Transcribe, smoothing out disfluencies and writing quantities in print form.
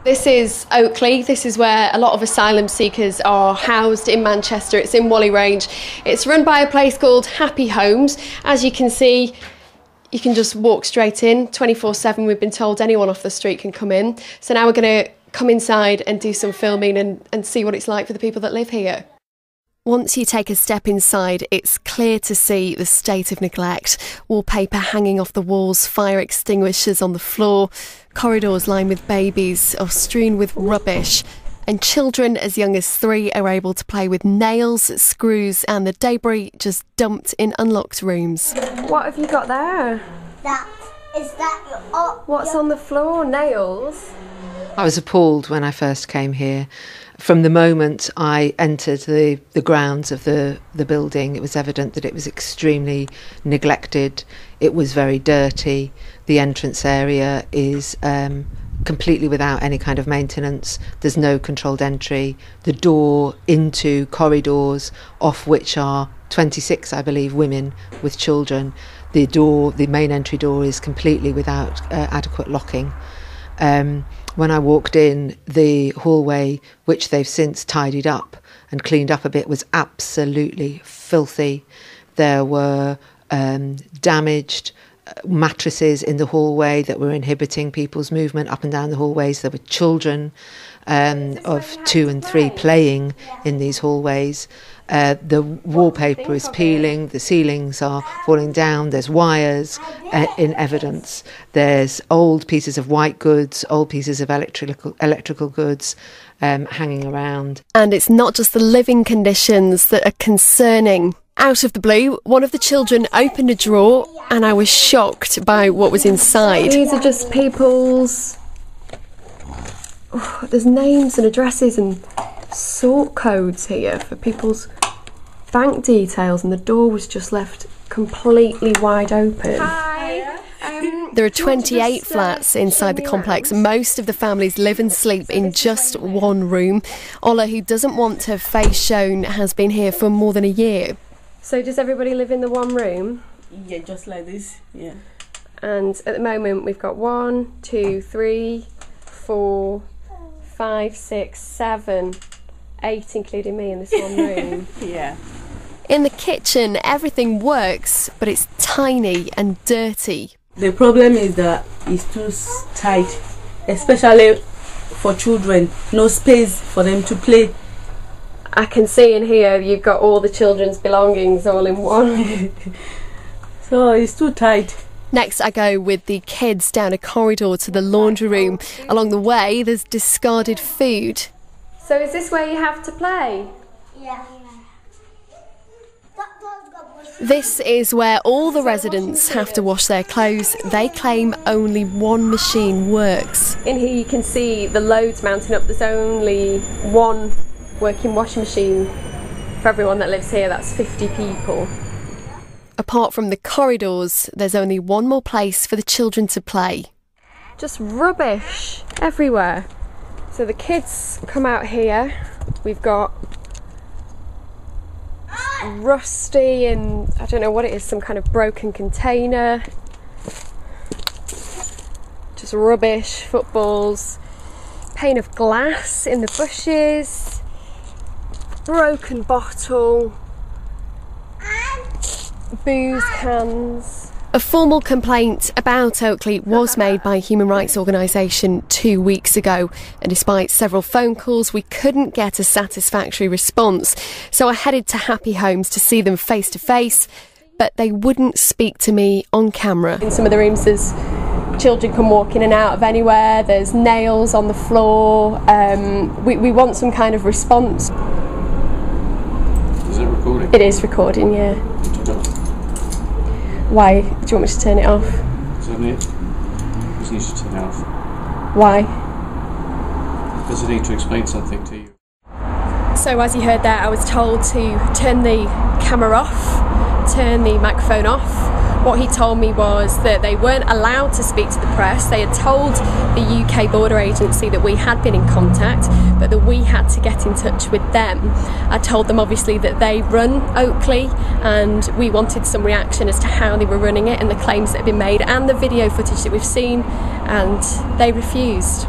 This is Oak Lea. This is where a lot of asylum seekers are housed in Manchester. It's in Whalley Range. It's run by a place called Happy Homes. As you can see, you can just walk straight in 24/7. We've been told anyone off the street can come in. So now we're going to come inside and do some filming and see what it's like for the people that live here. Once you take a step inside, it's clear to see the state of neglect. Wallpaper hanging off the walls, fire extinguishers on the floor, corridors lined with babies or strewn with rubbish. And children as young as 3 are able to play with nails, screws and the debris just dumped in unlocked rooms. What have you got there? What's on the floor? Nails? I was appalled when I first came here. From the moment I entered the grounds of the building, it was evident that it was extremely neglected. It was very dirty. The entrance area is completely without any kind of maintenance. There's no controlled entry. The door into corridors, off which are 26, I believe, women with children. The main entry door is completely without adequate locking. When I walked in, the hallway, which they've since tidied up and cleaned up a bit, was absolutely filthy. There were damaged mattresses in the hallway that were inhibiting people's movement up and down the hallways. There were children of 2 and 3 playing in these hallways. The wallpaper is peeling, the ceilings are falling down, there's wires in evidence, there's old pieces of white goods, old pieces of electrical goods hanging around. And it's not just the living conditions that are concerning. Out of the blue, one of the children opened a drawer and I was shocked by what was inside. These are just people's... there's names and addresses and sort codes here for people's bank details, and the door was just left completely wide open. Hi. There are 28 flats inside the complex. Most of the families live and sleep in just one room. Ola, who doesn't want her face shown, has been here for more than a year. So does everybody live in the one room? Yeah, just like this, yeah. And at the moment we've got 1, 2, 3, 4, 5, 6, 7, 8, including me in this one room. Yeah. In the kitchen, everything works, but it's tiny and dirty. The problem is that it's too tight, especially for children. No space for them to play. I can see in here you've got all the children's belongings all in one. So it's too tight. Next I go with the kids down a corridor to the laundry room. Along the way there's discarded food. So is this where you have to play? Yeah. This is where all the residents have to wash their clothes. They claim only one machine works. In here you can see the loads mounting up. There's only one working washing machine for everyone that lives here. That's 50 people. Apart from the corridors, there's only one more place for the children to play. Just rubbish everywhere. So the kids come out here. We've got rusty and I don't know what it is, some kind of broken container. Just rubbish, footballs, pane of glass in the bushes, broken bottle, booze cans. A formal complaint about Oak Lea was made by a human rights organisation 2 weeks ago, and despite several phone calls we couldn't get a satisfactory response. So I headed to Happy Homes to see them face to face, but they wouldn't speak to me on camera. In some of the rooms there's children come walking in and out of anywhere, there's nails on the floor. We want some kind of response. Is it recording? It is recording, yeah. Why? Do you want me to turn it off? Doesn't it? Just need to turn it off. Why? Does it need to explain something to you? So as you heard there, I was told to turn the camera off, turn the microphone off. What he told me was that they weren't allowed to speak to the press. They had told the UK Border Agency that we had been in contact, but that we had to get in touch with them. I told them obviously that they run Oak Lea and we wanted some reaction as to how they were running it and the claims that had been made and the video footage that we've seen, and they refused.